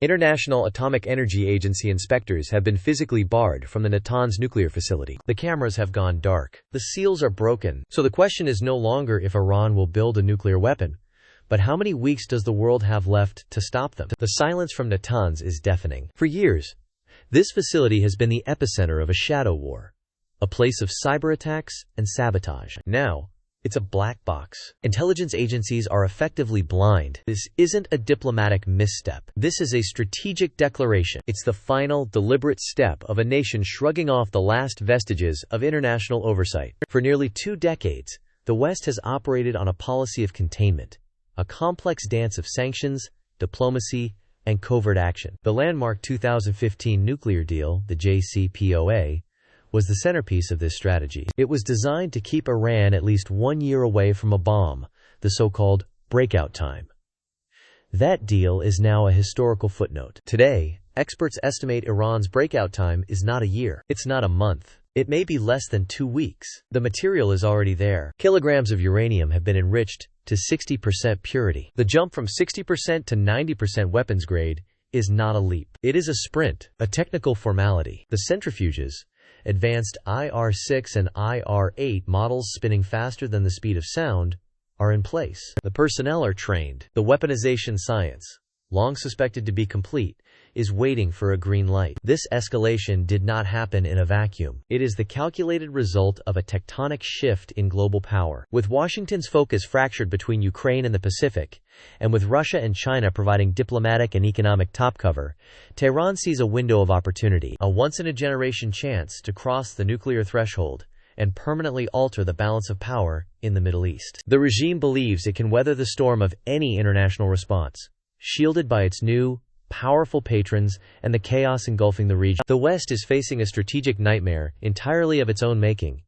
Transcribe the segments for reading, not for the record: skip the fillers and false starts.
International Atomic Energy Agency inspectors have been physically barred from the Natanz nuclear facility. The cameras have gone dark. The seals are broken. So the question is no longer if Iran will build a nuclear weapon, but how many weeks does the world have left to stop them? The silence from Natanz is deafening. For years, this facility has been the epicenter of a shadow war, a place of cyber attacks and sabotage. Now, it's a black box. Intelligence agencies are effectively blind. This isn't a diplomatic misstep. This is a strategic declaration. It's the final, deliberate step of a nation shrugging off the last vestiges of international oversight. For nearly 2 decades, the West has operated on a policy of containment, a complex dance of sanctions, diplomacy, and covert action. The landmark 2015 nuclear deal, the JCPOA, was the centerpiece of this strategy. It was designed to keep Iran at least 1 year away from a bomb, the so-called breakout time. That deal is now a historical footnote. Today, experts estimate Iran's breakout time is not a year. It's not a month. It may be less than 2 weeks. The material is already there. Kilograms of uranium have been enriched to 60% purity. The jump from 60% to 90% weapons grade is not a leap. It is a sprint, a technical formality. The centrifuges, advanced IR6 and IR8 models spinning faster than the speed of sound, are in place. The personnel are trained. The weaponization science, long suspected to be complete, is waiting for a green light. This escalation did not happen in a vacuum. It is the calculated result of a tectonic shift in global power. With Washington's focus fractured between Ukraine and the Pacific, and with Russia and China providing diplomatic and economic topcover, Tehran sees a window of opportunity, a once-in-a-generation chance to cross the nuclear threshold and permanently alter the balance of power in the Middle East. The regime believes it can weather the storm of any international response, shielded by its new, powerful patrons and the chaos engulfing the region. The West is facing a strategic nightmare entirely of its own making,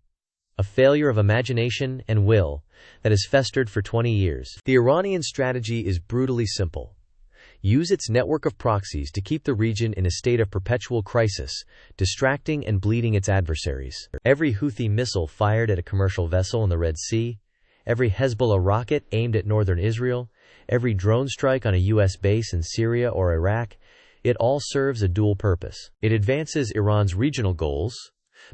a failure of imagination and will that has festered for 20 years. The Iranian strategy is brutally simple. Use its network of proxies to keep the region in a state of perpetual crisis, distracting and bleeding its adversaries. Every Houthi missile fired at a commercial vessel in the Red Sea, every Hezbollah rocket aimed at northern Israel, every drone strike on a U.S. base in Syria or Iraq, it all serves a dual purpose. It advances Iran's regional goals,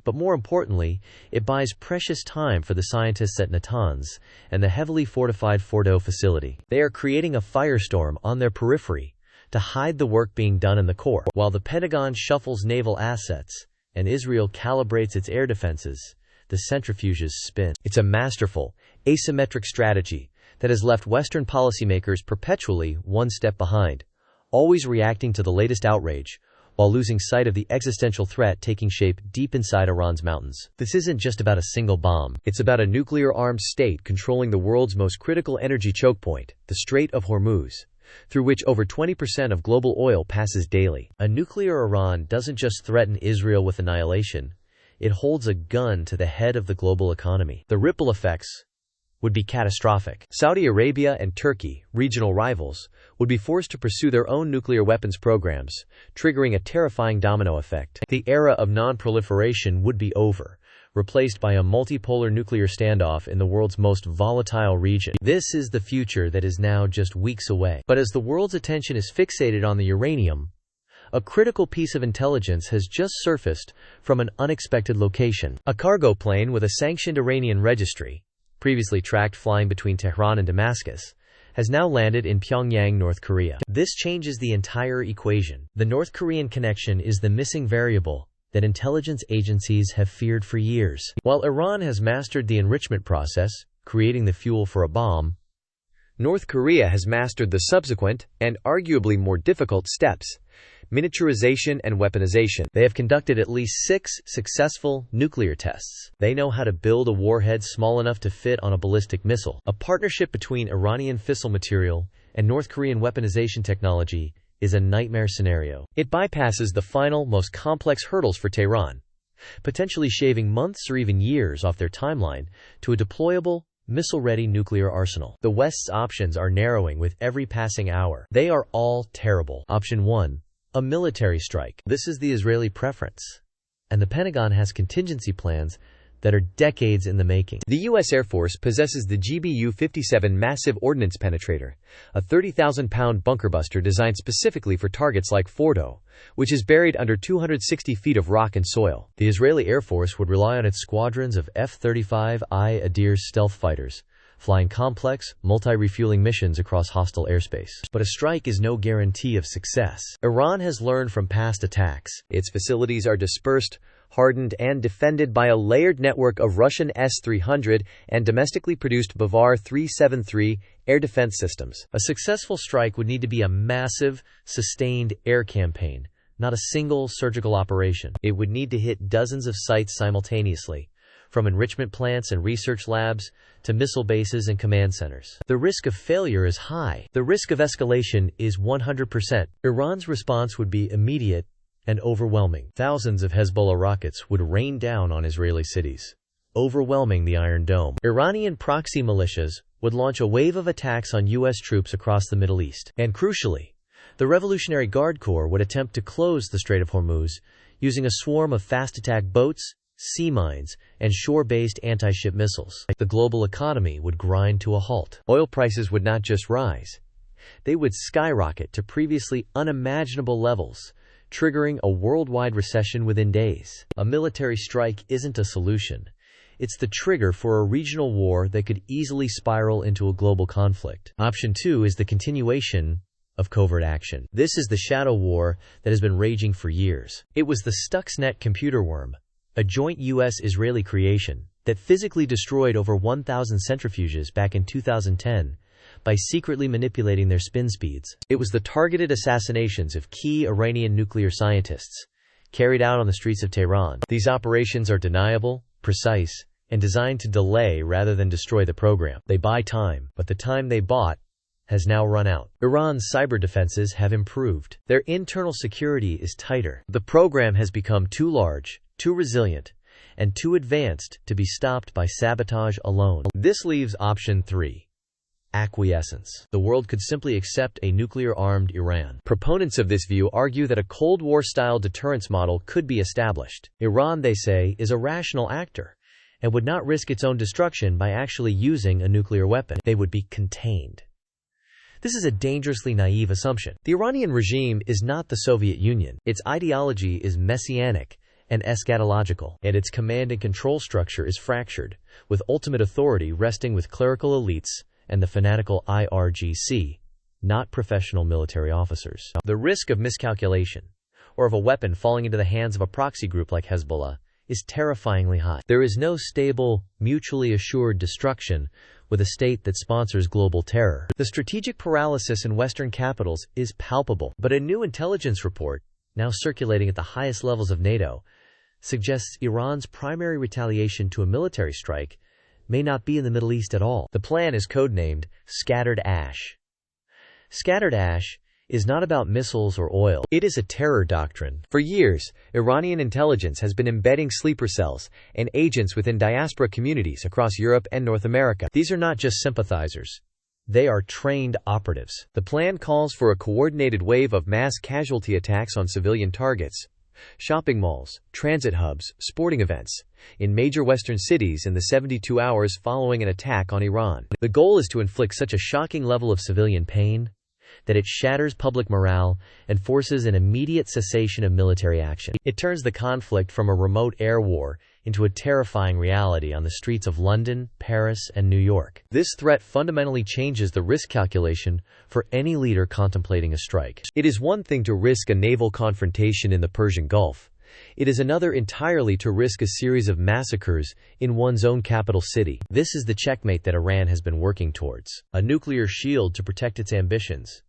but more importantly, it buys precious time for the scientists at Natanz and the heavily fortified Fordo facility. They are creating a firestorm on their periphery to hide the work being done in the core. While the Pentagon shuffles naval assets and Israel calibrates its air defenses, the centrifuges spin. It's a masterful, asymmetric strategy that has left Western policymakers perpetually one step behind, always reacting to the latest outrage, while losing sight of the existential threat taking shape deep inside Iran's mountains. This isn't just about a single bomb. It's about a nuclear-armed state controlling the world's most critical energy choke point, the Strait of Hormuz, through which over 20% of global oil passes daily. A nuclear Iran doesn't just threaten Israel with annihilation, it holds a gun to the head of the global economy. The ripple effects would be catastrophic. Saudi Arabia and Turkey, regional rivals, would be forced to pursue their own nuclear weapons programs, triggering a terrifying domino effect. The era of non-proliferation would be over, replaced by a multipolar nuclear standoff in the world's most volatile region. This is the future that is now just weeks away. But as the world's attention is fixated on the uranium, a critical piece of intelligence has just surfaced from an unexpected location. A cargo plane with a sanctioned Iranian registry, previously tracked flying between Tehran and Damascus, has now landed in Pyongyang, North Korea. This changes the entire equation. The North Korean connection is the missing variable that intelligence agencies have feared for years. While Iran has mastered the enrichment process, creating the fuel for a bomb, North Korea has mastered the subsequent, and arguably more difficult steps: miniaturization and weaponization. They have conducted at least 6 successful nuclear tests. They know how to build a warhead small enough to fit on a ballistic missile. A partnership between Iranian fissile material and North Korean weaponization technology is a nightmare scenario. It bypasses the final, most complex hurdles for Tehran, potentially shaving months or even years off their timeline to a deployable, missile-ready nuclear arsenal. The West's options are narrowing with every passing hour. They are all terrible. Option 1. A military strike. This is the Israeli preference, and the Pentagon has contingency plans that are decades in the making. The U.S. Air Force possesses the GBU-57 Massive Ordnance Penetrator, a 30,000-pound bunker buster designed specifically for targets like Fordo, which is buried under 260 feet of rock and soil. The Israeli Air Force would rely on its squadrons of F-35 IAEA stealth fighters, flying complex, multi-refueling missions across hostile airspace. But a strike is no guarantee of success. Iran has learned from past attacks. Its facilities are dispersed, hardened, and defended by a layered network of Russian S-300 and domestically produced Bavar 373 air defense systems. A successful strike would need to be a massive, sustained air campaign, not a single surgical operation. It would need to hit dozens of sites simultaneously, from enrichment plants and research labs to missile bases and command centers. The risk of failure is high. The risk of escalation is 100%. Iran's response would be immediate and overwhelming. Thousands of Hezbollah rockets would rain down on Israeli cities, overwhelming the Iron Dome. Iranian proxy militias would launch a wave of attacks on U.S. troops across the Middle East. And crucially, the Revolutionary Guard Corps would attempt to close the Strait of Hormuz using a swarm of fast-attack boats, sea mines, and shore-based anti-ship missiles. The global economy would grind to a halt. Oil prices would not just rise, they would skyrocket to previously unimaginable levels, triggering a worldwide recession within days. A military strike isn't a solution. It's the trigger for a regional war that could easily spiral into a global conflict. Option 2 is the continuation of covert action. This is the shadow war that has been raging for years. It was the Stuxnet computer worm, a joint U.S.-Israeli creation, that physically destroyed over 1,000 centrifuges back in 2010 by secretly manipulating their spin speeds. It was the targeted assassinations of key Iranian nuclear scientists, carried out on the streets of Tehran. These operations are deniable, precise, and designed to delay rather than destroy the program. They buy time, but the time they bought has now run out. Iran's cyber defenses have improved. Their internal security is tighter. The program has become too large, too resilient, and too advanced to be stopped by sabotage alone. This leaves option 3. Acquiescence. The world could simply accept a nuclear-armed Iran. Proponents of this view argue that a Cold War-style deterrence model could be established. Iran, they say, is a rational actor and would not risk its own destruction by actually using a nuclear weapon. They would be contained. This is a dangerously naive assumption. The Iranian regime is not the Soviet Union. Its ideology is messianic and eschatological, and its command and control structure is fractured, with ultimate authority resting with clerical elites and the fanatical IRGC, not professional military officers. The risk of miscalculation, or of a weapon falling into the hands of a proxy group like Hezbollah, is terrifyingly high. There is no stable, mutually assured destruction with a state that sponsors global terror. The strategic paralysis in Western capitals is palpable, but a new intelligence report, now circulating at the highest levels of NATO, suggests Iran's primary retaliation to a military strike may not be in the Middle East at all. The plan is codenamed Scattered Ash. Scattered Ash is not about missiles or oil. It is a terror doctrine. For years, Iranian intelligence has been embedding sleeper cells and agents within diaspora communities across Europe and North America. These are not just sympathizers. They are trained operatives. The plan calls for a coordinated wave of mass casualty attacks on civilian targets, shopping malls, transit hubs, sporting events, in major Western cities in the 72 hours following an attack on Iran. The goal is to inflict such a shocking level of civilian pain that it shatters public morale and forces an immediate cessation of military action. It turns the conflict from a remote air war into a terrifying reality on the streets of London, Paris, and New York. This threat fundamentally changes the risk calculation for any leader contemplating a strike. It is one thing to risk a naval confrontation in the Persian Gulf. It is another entirely to risk a series of massacres in one's own capital city. This is the checkmate that Iran has been working towards. A nuclear shield to protect its ambitions,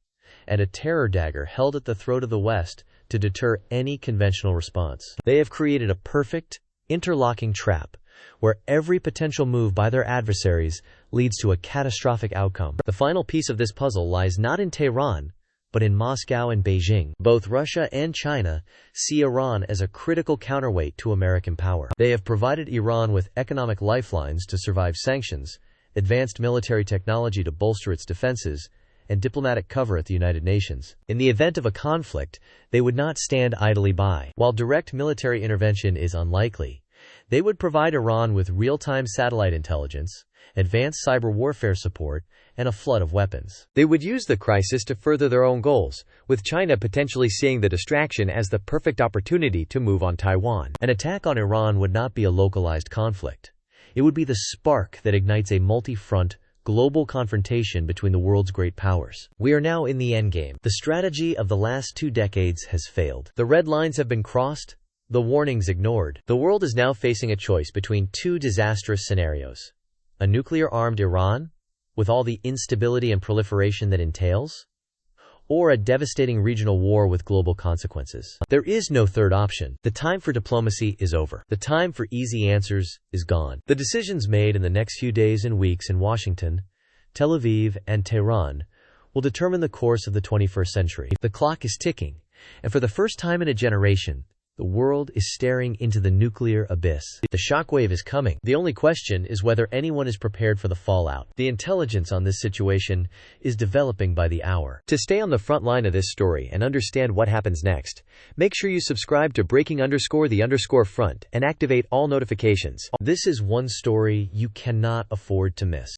and a terror dagger held at the throat of the West to deter any conventional response. They have created a perfect, interlocking trap where every potential move by their adversaries leads to a catastrophic outcome. The final piece of this puzzle lies not in Tehran, but in Moscow and Beijing. Both Russia and China see Iran as a critical counterweight to American power. They have provided Iran with economic lifelines to survive sanctions, advanced military technology to bolster its defenses, and diplomatic cover at the United Nations. In the event of a conflict, they would not stand idly by. While direct military intervention is unlikely, They would provide Iran with real-time satellite intelligence, advanced cyber warfare support, and a flood of weapons. They would use the crisis to further their own goals, with China potentially seeing the distraction as the perfect opportunity to move on Taiwan. An attack on Iran would not be a localized conflict. It would be the spark that ignites a multi-front, global confrontation between the world's great powers. We are now in the endgame. The strategy of the last 2 decades has failed. The red lines have been crossed, the warnings ignored. The world is now facing a choice between 2 disastrous scenarios. A nuclear-armed Iran, with all the instability and proliferation that entails, or a devastating regional war with global consequences. There is no third option. The time for diplomacy is over. The time for easy answers is gone. The decisions made in the next few days and weeks in Washington, Tel Aviv, and Tehran will determine the course of the 21st century. The clock is ticking, and for the first time in a generation, the world is staring into the nuclear abyss. The shockwave is coming. The only question is whether anyone is prepared for the fallout. The intelligence on this situation is developing by the hour. To stay on the front line of this story and understand what happens next, make sure you subscribe to breaking_the_front and activate all notifications. This is one story you cannot afford to miss.